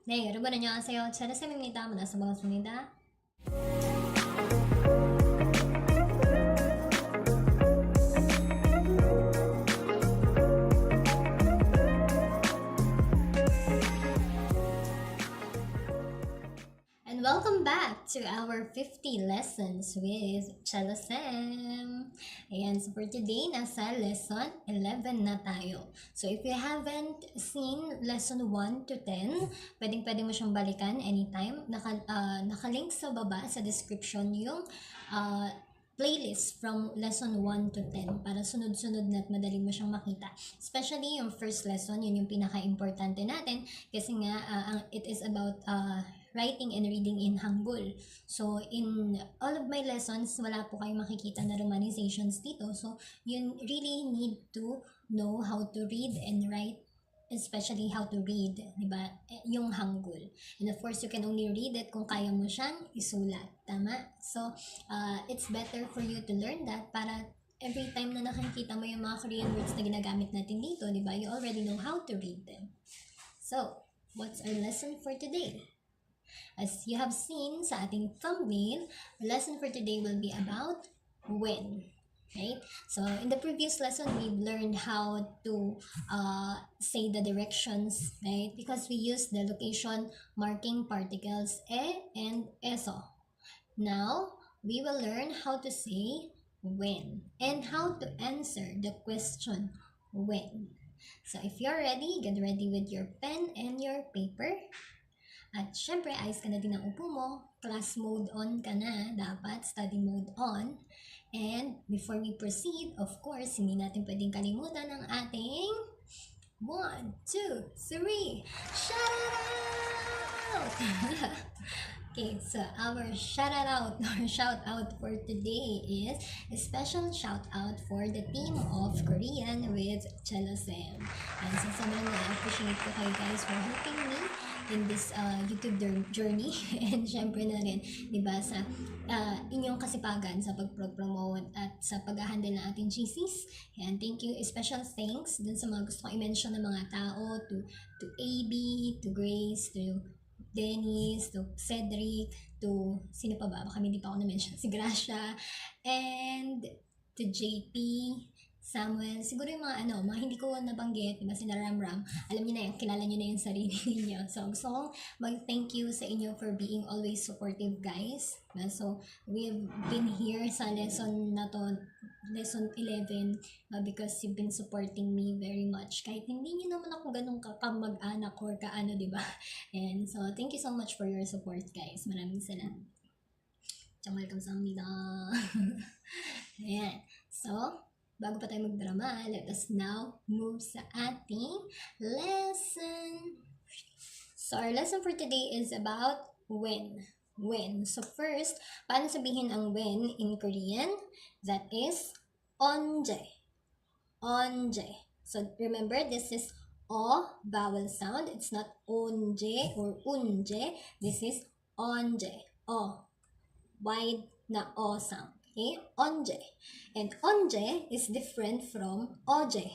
네, 여러분 안녕하세요. 차례쌤입니다. 만나서 반갑습니다. And welcome back to our 50 lessons with Chella Sam. Ayan, so for today, nasa lesson 11 na tayo. So if you haven't seen lesson 1 to 10, pwedeng mo siyang balikan anytime. Nakalink sa baba sa description yung playlist from lesson 1 to 10 para sunod-sunod na at madali mo siyang makita. Especially yung first lesson, yun yung pinaka-importante natin kasi nga it is about writing and reading in Hangul. So, in all of my lessons, wala po kayong makikita na romanizations dito. So, you really need to know how to read and write, especially how to read, di ba? Yung Hangul. And of course, you can only read it kung kaya mo siyang isulat. Tama? So, it's better for you to learn that para every time na nakikita mo yung mga Korean words na ginagamit natin dito, di ba? You already know how to read them. So, what's our lesson for today? As you have seen sa ating thumbnail, the lesson for today will be about when. Right? So, in the previous lesson, we've learned how to say the directions, right? Because we used the location marking particles e and eso. Now, we will learn how to say when and how to answer the question when. So, if you're ready, get ready with your pen and your paper. At syempre, ayos ka na din ang upo mo. Class mode on ka na. Dapat study mode on. And before we proceed, of course, hindi natin pwedeng kalimutan ang ating 1, 2, 3, shout out! Okay, so our shout out for today is a special shout out for the team of Korean with Chella Sam. And so sobrang na-appreciate ko kayo guys for helping me in this YouTube journey and syempre na rin, di ba, sa inyong kasipagan sa pag-promote at sa pag-handle ng ating GCs. And thank you, special thanks dun sa mga gusto kong i-mention ng mga tao, to AB, to Grace, to Dennis, to Cedric, to sino pa ba? Baka hindi pa ako na-mention. Si Gracia, and to JP, Samuel, siguro yung mga mga hindi ko nabanggit, diba, sila Ram, alam niyo na yan, kilala niyo na yung sarili niyo. So, gusto kong mag-thank you sa inyo for being always supportive, guys. So, we've been here sa lesson na to, lesson 11, because you've been supporting me very much. Kahit hindi niyo naman ako ganun kamag-anak or kaano, diba? And so, thank you so much for your support, guys. Maraming salamat. 정말 감사합니다. Ayan. So, bago pa tayo magdrama, let us now move sa ating lesson. So, our lesson for today is about when. When. So, first, paano sabihin ang when in Korean? That is 언제. 언제. So, remember, this is o vowel sound. It's not 언제 or unje. This is 언제. O. Wide na o sound. Okay? 언제. And 언제 is different from 어제.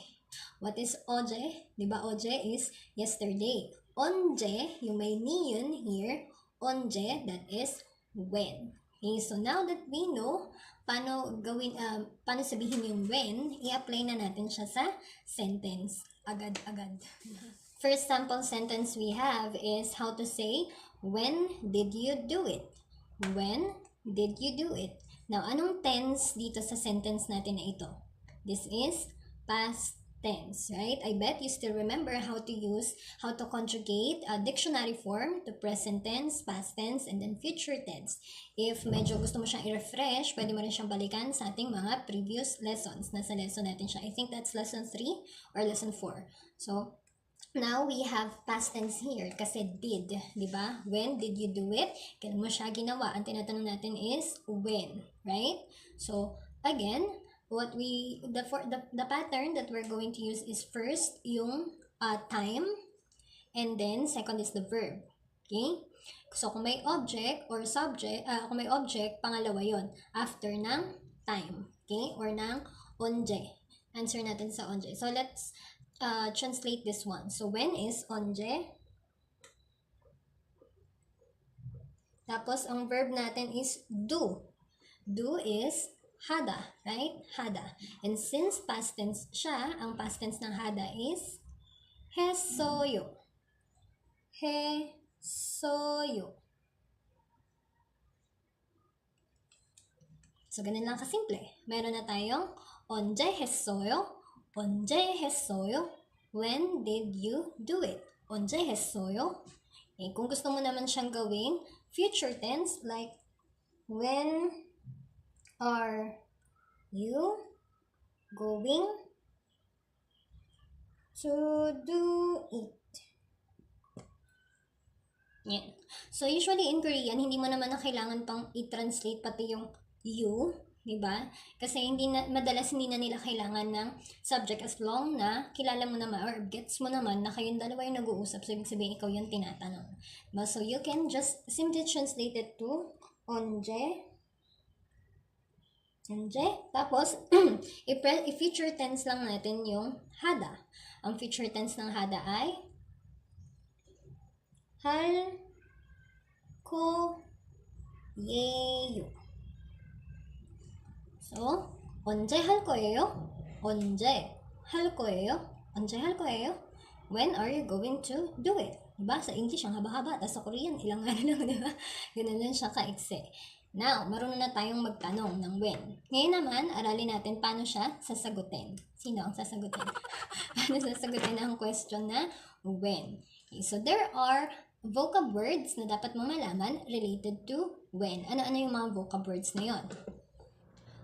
What is 어제? Diba 어제 is yesterday. 언제, yung may niyon here, 언제, that is when. Okay, so now that we know paano sabihin yung when, i-apply na natin siya sa sentence. Agad-agad. First sample sentence we have is how to say, when did you do it? When did you do it? Now, anong tense dito sa sentence natin na ito? This is past tense, right? I bet you still remember how to conjugate a dictionary form to present tense, past tense, and then future tense. If medyo gusto mo siyang i-refresh, pwede mo rin siyang balikan sa ating mga previous lessons. Nasa lesson natin siya. I think that's lesson 3 or lesson 4. So, now we have past tense here kasi did, di ba? When did you do it? Kailan mo siya ginawa? Ang tinatanong natin is when, right? So, again, the pattern that we're going to use is first yung time, and then second is the verb. Okay? So, kung may object or subject, kung may object, pangalawa yon after ng time. Okay? Or ng onje. Answer natin sa onje. So, let's translate this one. So, when is 언제? Tapos, ang verb natin is do. Do is hada, right? Hada. And since past tense siya, ang past tense ng hada is hesoyo. Hesoyo. So, ganun lang kasimple. Meron na tayong 언제 했어요? 언제 했어요? When did you do it? 언제 했어요? Okay, kung gusto mo naman siyang gawing future tense, like when are you going to do it? Yan. So, usually in Korean, hindi mo naman na kailangan pang i-translate pati yung you, diba? Kasi madalas hindi na nila kailangan ng subject as long na kilala mo naman or gets mo naman na kayong dalawa yung nag-uusap. So, ibig sabihin ikaw yung tinatanong. Diba? So, you can just simply translate it to 언제. Tapos, i-future tense lang natin yung hada. Ang future tense ng hada ay 할 거예요. So, 언제 할 거예요? 언제 할 거예요? 언제 할 거예요? When are you going to do it? Diba? Sa English, ang haba-haba. Tapos sa Korean, ilang ano lang, diba? Ganun lang siya ka-ekse. Now, marunong na tayong magtanong ng when. Ngayon naman, aralin natin paano siya sasagutin. Sino ang sasagutin? Paano sasagutin ang question na when? Okay, so, there are vocab words na dapat mo malaman related to when. Ano-ano yung mga vocab words na yon?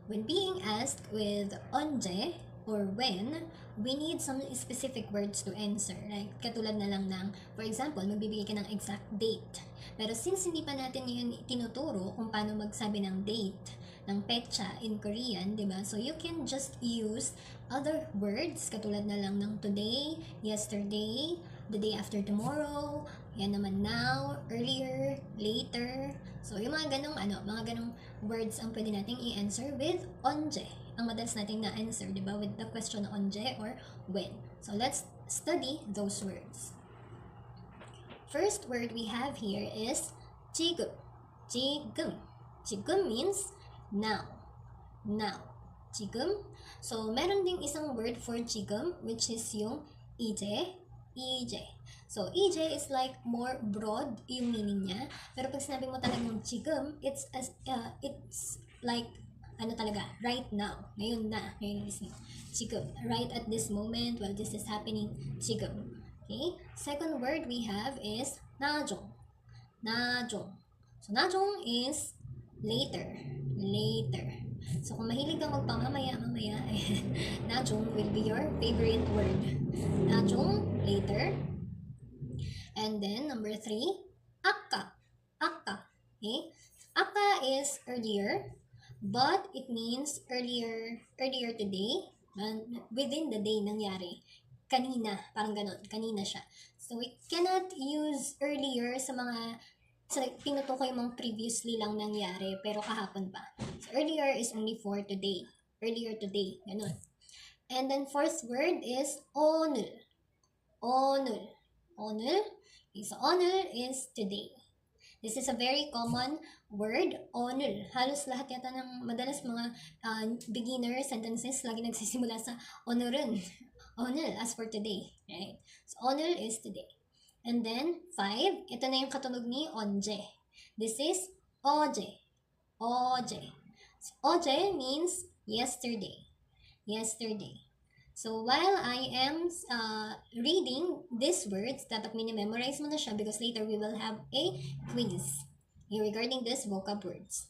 When being asked with 언제 or when, we need some specific words to answer. Like, katulad na lang ng, for example, magbibigay ka ng exact date. Pero since hindi pa natin yun tinuturo kung paano magsabi ng date, ng petsa in Korean, di ba? So, you can just use other words, katulad na lang ng today, yesterday, the day after tomorrow, yan naman now, earlier, later. So, yung mga ganong words ang pwede nating i-answer with 언제. Ang madalas nating na-answer, di ba? With the question na 언제 or when. So, let's study those words. First word we have here is 지금. 지금. 지금 means now. Now. 지금. So, meron ding isang word for 지금, which is yung 이제. So, 이제 is like more broad yung meaning niya. Pero pag sinabi mo talagang 지금, it's like, talaga, right now. Ngayon na. Ngayon is 지금. Right at this moment, while this is happening, 지금. Okay? Second word we have is 나중. So, 나중 is later. So, kung mahilig kang magpamamaya, 나중 will be your favorite word. 나중, later. And then, number 3, 아까. Okay? 아까 is earlier, but it means earlier today, within the day nangyari. Kanina, parang ganon, kanina siya. So, we cannot use earlier sa tinutukoy mong previously lang nangyari, pero kahapon pa. So, earlier is only for today. Earlier today, ganon. And then, fourth word is 오늘. So, 오늘 is today. This is a very common word, 오늘. Halos lahat yata ng madalas mga beginner sentences lagi nagsisimula sa 오늘은. 오늘, as for today, right? So, 오늘 is today. And then, 5, ito na yung katunog ni 언제. This is 어제. So, 어제 means yesterday. So, while I am reading these words, dapat mini-memorize mo na siya because later we will have a quiz regarding these vocab words.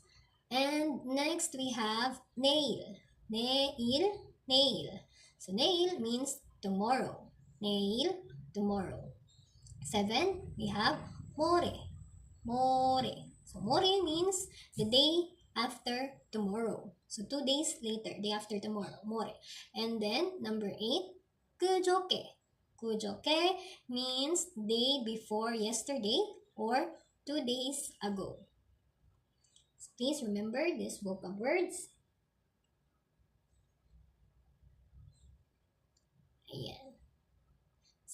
And next, we have 내일. So, 내일 means tomorrow. Tomorrow. 7, we have 모레. So, 모레 means the day after tomorrow. So, 2 days later, day after tomorrow, 모레. And then, number 8, 그저께. 그저께 means day before yesterday or 2 days ago. So, please remember these vocab words. Ayan.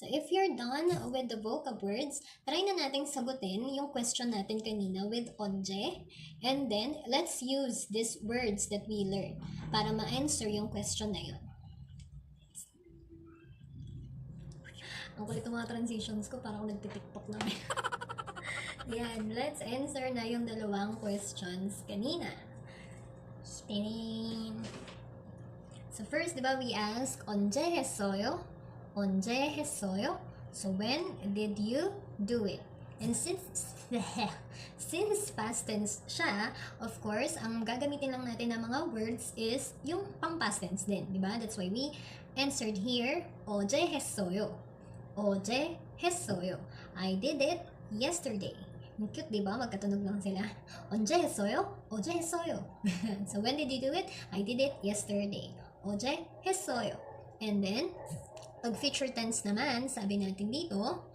So if you're done with the vocab words, try na nating sagutin yung question natin kanina with onje. And then, let's use these words that we learned para ma-answer yung question na yun. Ang kulit ng mga transitions ko, parang ako nagtitiktok lang. Yan, let's answer na yung dalawang questions kanina. So first, di ba, we ask, 언제 했어요? 언제 했어요? So when did you do it? And since past tense siya, of course, ang gagamitin lang natin ng mga words is yung pang past tense din, di ba? That's why we answered here, 어제 했어요. 어제 했어요. I did it yesterday. Ang cute, diba? Magkatunog lang sila. 언제 했어요? 어제 했어요. So, when did you do it? I did it yesterday. 어제 했어요. And then, pag future tense naman, sabi natin dito,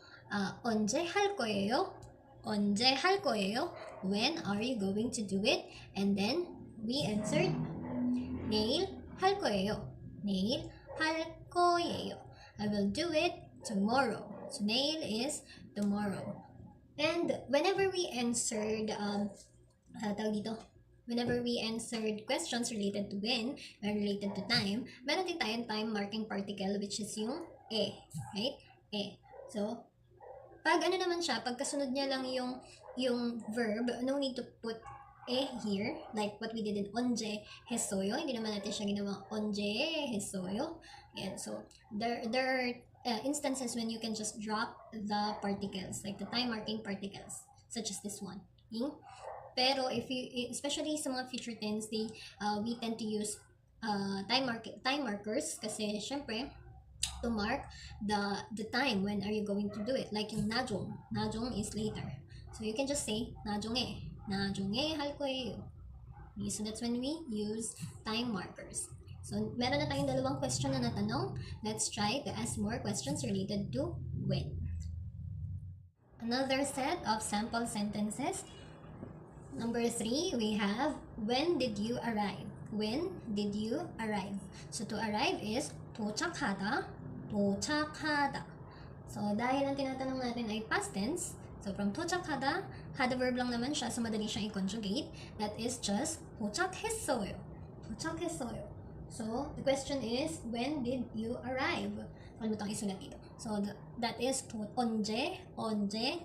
언제 할 거예요? 언제 할 거예요? When are you going to do it? And then, we answered, 내일 할 거예요. 내일 할 거예요. I will do it tomorrow. So, 내일 is tomorrow. And whenever we answered, whenever we answered questions related to when, or related to time, meron din tayong time marking particle, which is yung right? So, pag ano naman siya, pag kasunod niya lang yung verb, no need to put here, like what we did in 언제 했어요. Hindi naman natin siya ginawa 언제 했어요. And so, there are instances when you can just drop the particles, like the time marking particles, such as this one. Pero if you, especially sa mga future tense, we tend to use time markers kasi syempre to mark the time when are you going to do it. Like yung 나중 is later. So you can just say 나중에 할 거예요. So that's when we use time markers. So, meron na tayong dalawang question na natanong. Let's try to ask more questions related to when. Another set of sample sentences. Number 3, we have, when did you arrive? When did you arrive? So, to arrive is 도착하다, 도착하다. So, dahil ang tinatanong natin ay past tense, so from 도착하다, had verb lang naman siya, so madali siyang i-conjugate. That is just 도착했어요. 도착했어요. So, the question is, when did you arrive? Ano itong isulat dito? So, that is 언제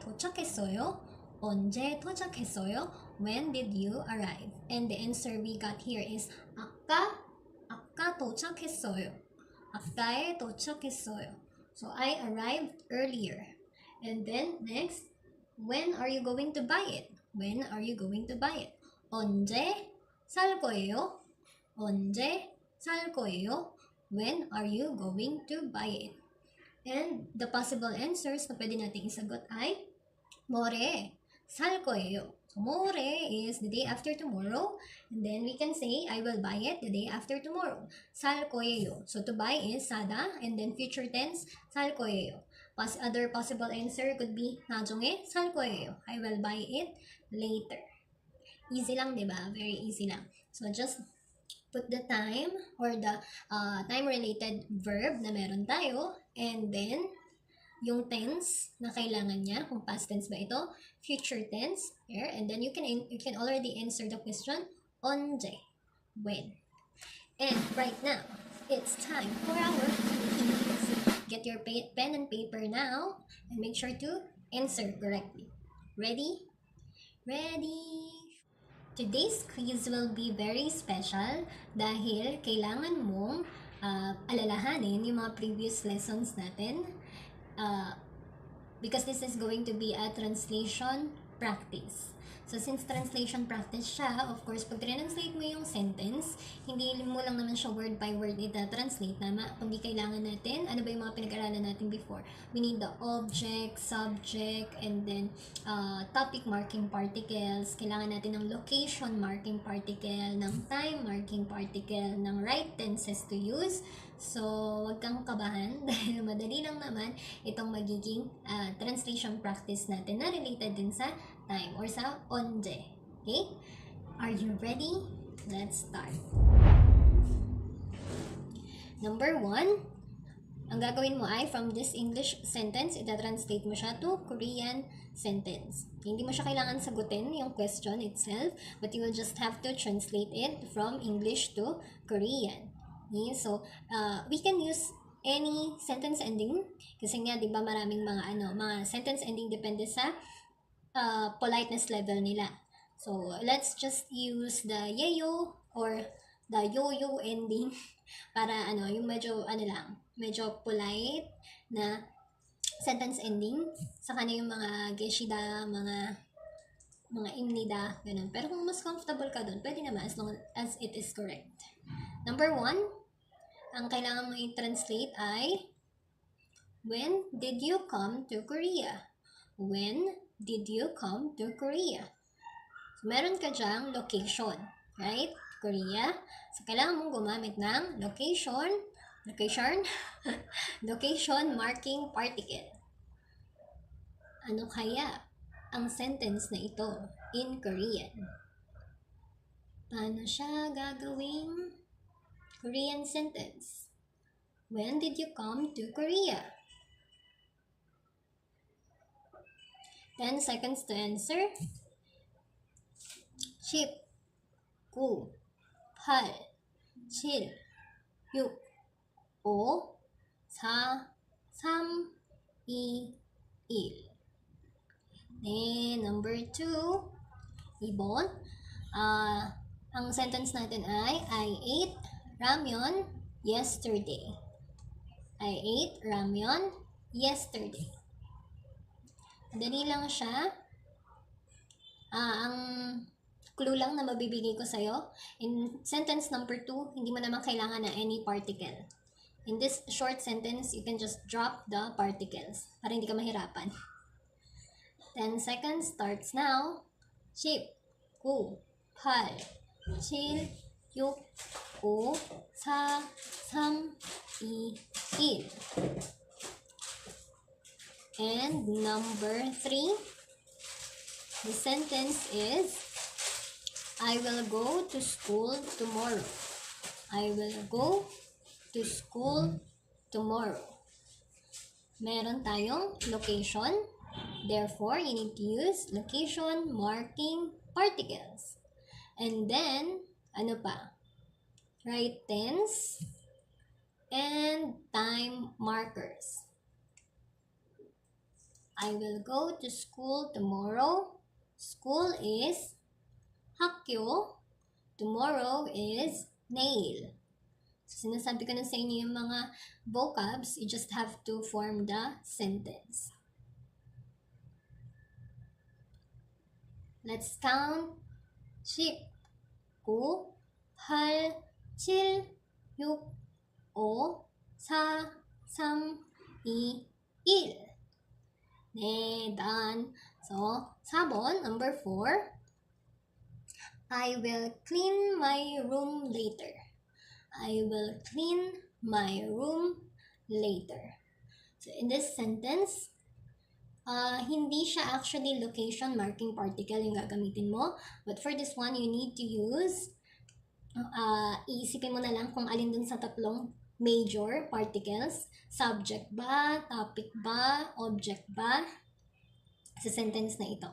도착했어요? 언제 도착했어요? When did you arrive? And the answer we got here is 아까 도착했어요. 아까에 도착했어요. So, I arrived earlier. And then, next, when are you going to buy it? When are you going to buy it? 언제 살 거예요? 언제 살 거예요? When are you going to buy it? And the possible answers na pwede natin isagot ay 모레 살 거예요. So 모레 is the day after tomorrow, and then we can say I will buy it the day after tomorrow. 살 거예요. So to buy is 사다, and then future tense 살 거예요. Other possible answer could be 나중에 살 거예요. I will buy it later. Easy lang, diba? Very easy lang. So just put the time or the time-related verb na meron tayo, and then yung tense na kailangan niya, kung past tense ba ito, future tense, here, and then you can already answer the question, 언제, when. And right now, it's time for our quiz. Get your pen and paper now, and make sure to answer correctly. Ready? Ready? Today's quiz will be very special dahil kailangan mong alalahanin yung mga previous lessons natin because this is going to be a translation practice. So, since translation practice siya, of course, pag translate mo yung sentence, hindi mo lang naman siya word by word ita-translate na, kundi kailangan natin, ano ba yung mga pinag-aralan natin before? We need the object, subject, and then topic marking particles. Kailangan natin ng location marking particle, ng time marking particle, ng right tenses to use. So, wag kang kabahan dahil madali lang naman itong magiging translation practice natin na related din sa time or sa 언제. Okay? Are you ready? Let's start. Number 1, ang gagawin mo ay from this English sentence, ita-translate mo siya to Korean sentence. Hindi mo siya kailangan sagutin yung question itself, but you will just have to translate it from English to Korean. Okay? So, we can use any sentence ending kasi nga 'di ba maraming mga sentence ending depende sa politeness level nila. So, let's just use the yeyo or the yo-yo ending para yung medyo polite na sentence ending. Saka na yung mga geshida, mga imnida, ganun. Pero kung mas comfortable ka doon, pwede naman as long as it is correct. Number 1, ang kailangan mo i-translate ay, when did you come to Korea? When did you come to Korea? So, meron ka dyang location, right? Korea. So, kailangan mong gumamit ng location marking particle. Ano kaya ang sentence na ito in Korean? Paano siya gagawing Korean sentence? When did you come to Korea? 10 seconds to answer. 10, 9, 8, 7, 6, 5, 4, 3, 2, 1. Then, number 2, ibon. Ang sentence natin ay, I ate ramyeon yesterday. I ate ramyeon yesterday. Madali lang siya. Ang clue lang na mabibigay ko sa'yo, in sentence number 2, hindi mo naman kailangan na any particle. In this short sentence, you can just drop the particles para hindi ka mahirapan. 10 seconds starts now. 10, 9, 8, 7, 6, 5, 4, 3, 2, 1. And number 3, the sentence is, I will go to school tomorrow. I will go to school tomorrow. Meron tayong location. Therefore, you need to use location marking particles. And then, ano pa? Right tense and time markers. I will go to school tomorrow. School is hakyo. Tomorrow is nail. So, sinasabi ko na sa inyo yung mga vocabs, you just have to form the sentence. Let's count. 10, 9, 8, 7, 6, 5, 4, 3, 2, 1. Done. So, 4, number 4. I will clean my room later. I will clean my room later. So, in this sentence, hindi siya actually location marking particle yung gagamitin mo. But for this one, you need to use, iisipin mo na lang kung alin dun sa tatlong major particles. Subject ba? Topic ba? Object ba? Sa sentence na ito.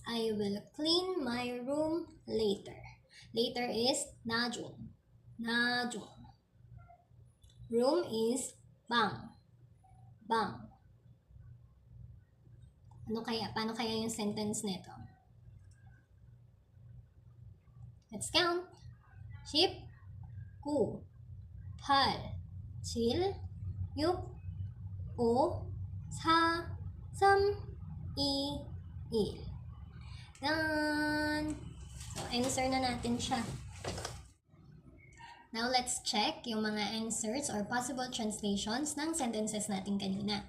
I will clean my room later. Later is 나중. 나중. Room is 방. 방. Paano kaya yung sentence nito? Let's count. 10, 9, 8, 7, 6, 5, 4, 3, 2, 1. Done! So, answer na natin siya. Now, let's check yung mga answers or possible translations ng sentences natin kanina.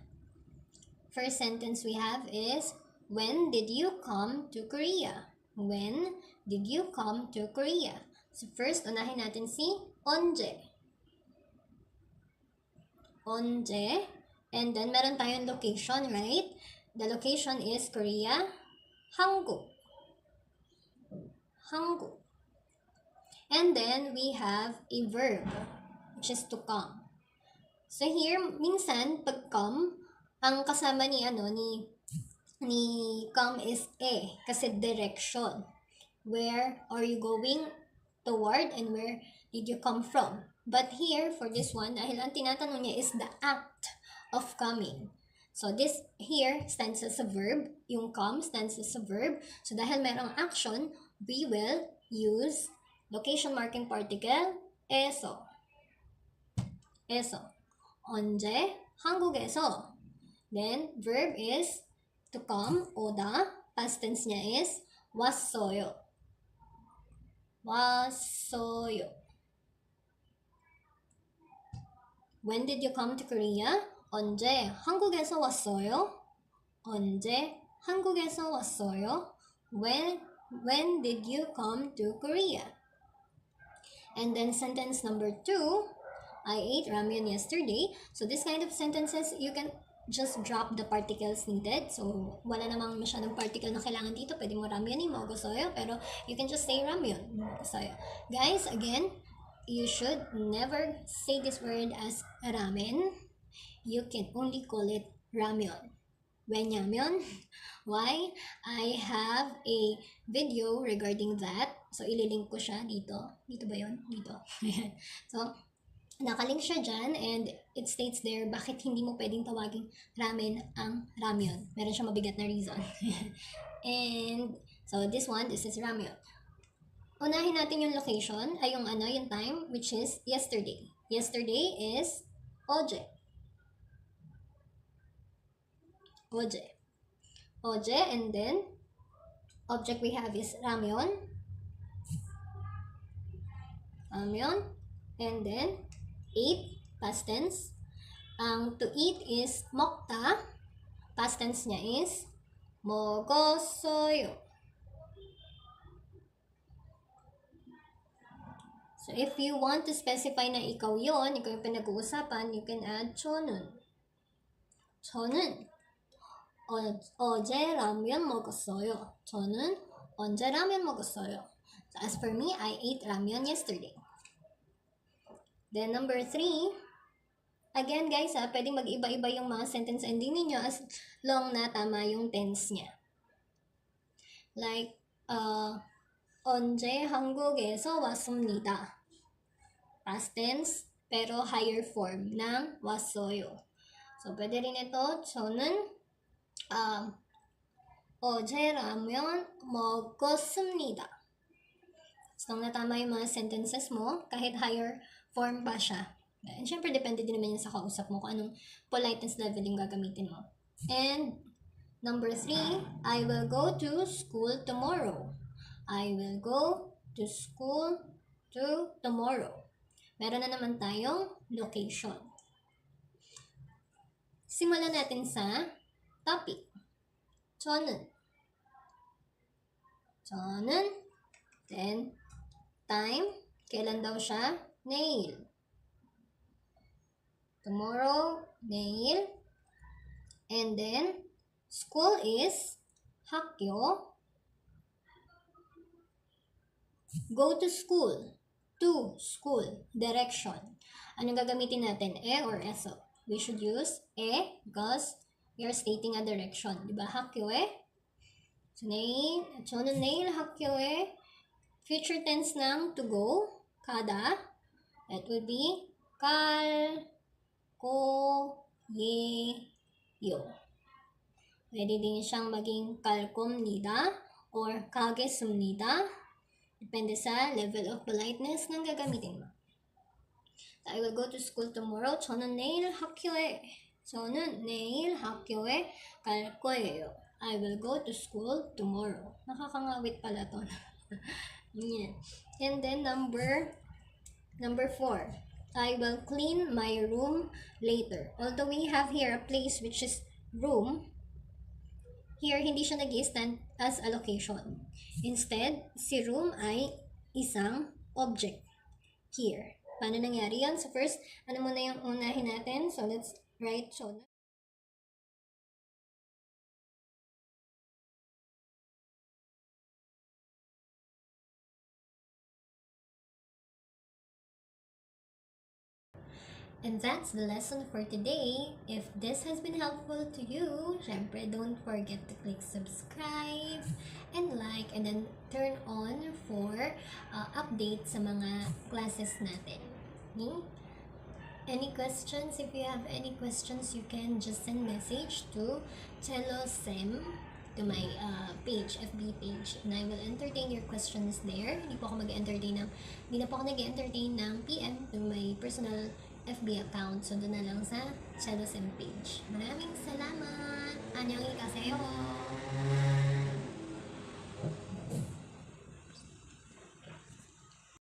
First sentence we have is, when did you come to Korea? When did you come to Korea? So, first, unahin natin si 언제. 언제. And then, meron tayong location, right? The location is Korea, 한국. 한국. And then we have a verb. which is to come. So here, minsan, pag come, ang kasama ni come is kasi direction. Where are you going toward and where did you come from? But here, for this one, dahil ang tinatanong niya is the act of coming. So this here stands as a verb. Yung come stands as a verb. So dahil merong action, we will use location marking particle 에서. 에서. 언제? 한국에서. Then verb is to come, 오다. Past tense niya is 왔어요. 왔어요. When did you come to Korea? 언제 한국에서 왔어요? 언제 한국에서 왔어요? When did you come to Korea? And then sentence number 2, I ate ramyun yesterday. So this kind of sentences, you can just drop the particles needed. So wala namang masyadong particle na kailangan dito. Pwede mo ramyunin, mogosoyo, pero you can just say ramyun, mogosoyo. Guys, again, you should never say this word as ramen. You can only call it ramyun. Wenyamyun. Why? I have a video regarding that. So, ililink ko siya dito. Dito ba yun? Dito. So, nakalink siya dyan and it states there bakit hindi mo pwedeng tawaging ramen ang ramyun. Meron siyang mabigat na reason. And, so this is ramyun. Unahin natin yung location, ay yung time, which is yesterday. Yesterday is 어제. 어제, and then object we have is ramyun. And then ate, past tense. Ang to eat is 먹다. Past tense niya is 먹었어요. So if you want to specify na ikaw yung pinag-uusapan, you can add 저는. 저는 어제 라면 먹었어요. 저는 언제 라면 먹었어요. So as for me, I ate ramen yesterday. Then number 3, again guys pwedeng mag-iba-iba yung mga sentence ending ninyo as long na tama yung tense niya. Like, 언제 한국에서 왔습니다. Past tense, pero higher form ng 왔어요. So, pwede rin ito, 저는 어제 라면 먹었습니다. So, natama yung mga sentences mo, kahit higher form pa siya. And syempre, depende din naman yun sa kausap mo kung anong politeness level yung gagamitin mo. And number 3, I will go to school tomorrow. I will go to school tomorrow. Meron na naman tayong location. Simulan natin sa topic. 저는. Then, time. Kailan daw siya? Neil. Tomorrow, neil. And then, school is 학교. Go to school. To school. Direction. Anong gagamitin natin? Or eso? We should use because we are stating a direction. Diba? 학교에. So, neil. 저는 neil 학교에. Future tense ng to go. Kada. That would be 갈 거예요. Pwede din siyang maging 갈 겁니다 or 가겠습니다. Depende sa level of politeness ng gagamitin mo. I will go to school tomorrow. 저는 내일 학교에 갈 거예요. I will go to school tomorrow. Nakakangawit pala to. Yeah. And then number 4. I will clean my room later. Although we have here a place which is room, here hindi siya nag-stand as a location. Instead, si room ay isang object. Here. Paano nangyari yan? So first, ano muna yung unahin natin? So let's write so. And that's the lesson for today. If this has been helpful to you, syempre don't forget to click subscribe and like, and then turn on for updates sa mga classes natin. Okay? Any questions? If you have any questions, you can just send message to ChelloSem to my page, FB page, and I will entertain your questions there. Hindi na po ako nag-entertain ng PM to my personal FB account. So, doon na lang sa ChelloSem page. Maraming salamat! Annyeong ikaseyo!